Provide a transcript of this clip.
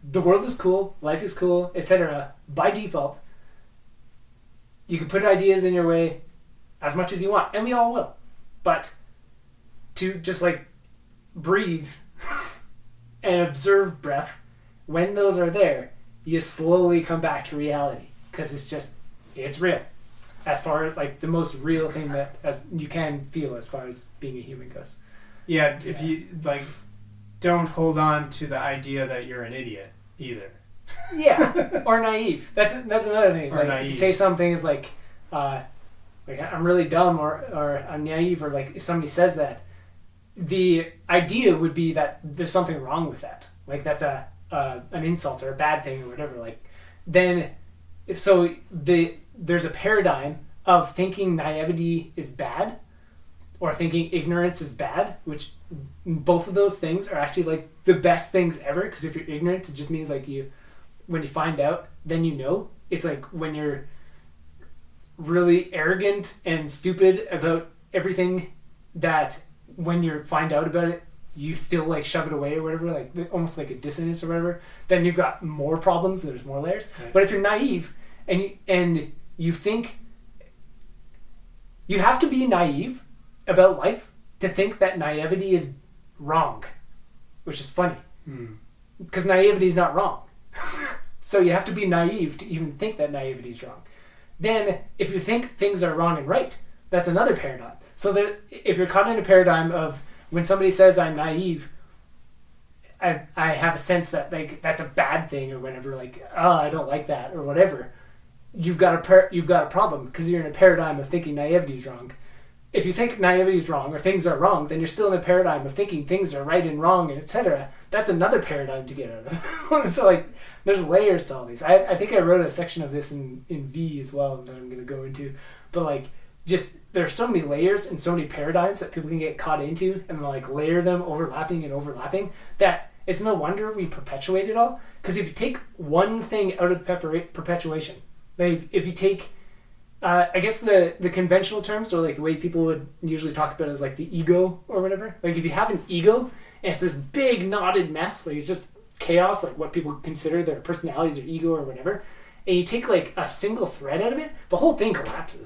the world is cool, life is cool, etc. By default, you can put ideas in your way as much as you want, and we all will. But to just like breathe and observe breath, when those are there, you slowly come back to reality because it's real. As far as like the most real thing that as you can feel as far as being a human goes. Yeah, if you like, don't hold on to the idea that you're an idiot either. Yeah, or naive. That's another thing. It's or like naive. you say something is like I'm really dumb or I'm naive, or like if somebody says that, the idea would be that there's something wrong with that. Like that's an insult or a bad thing or whatever. Like then, so there's a paradigm of thinking naivety is bad or thinking ignorance is bad, which both of those things are actually like the best things ever, because if you're ignorant, it just means like when you find out, then you know. It's like when you're really arrogant and stupid about everything, that when you find out about it, you still like shove it away or whatever, like almost like a dissonance or whatever, then you've got more problems, there's more layers. Right. But if you're naive and you think, you have to be naive about life to think that naivety is wrong, which is funny. Because naivety is not wrong. So you have to be naive to even think that naivety is wrong. Then if you think things are wrong and right, that's another paradigm. So if you're caught in a paradigm of when somebody says I'm naive, I have a sense that like that's a bad thing or whatever, like I don't like that or whatever, you've got a problem because you're in a paradigm of thinking naivety is wrong. If you think naivety is wrong or things are wrong, then you're still in a paradigm of thinking things are right and wrong and etc. That's another paradigm to get out of. So like there's layers to all these. I think I wrote a section of this in V as well that I'm going to go into. But like just there's so many layers and so many paradigms that people can get caught into and like layer them overlapping that it's no wonder we perpetuate it all. Because if you take one thing out of the perpetuation, like if you take I guess the conventional terms, or like the way people would usually talk about it, is like the ego or whatever. Like if you have an ego and it's this big knotted mess, like it's just chaos, like what people consider their personalities or ego or whatever, and you take like a single thread out of it, the whole thing collapses.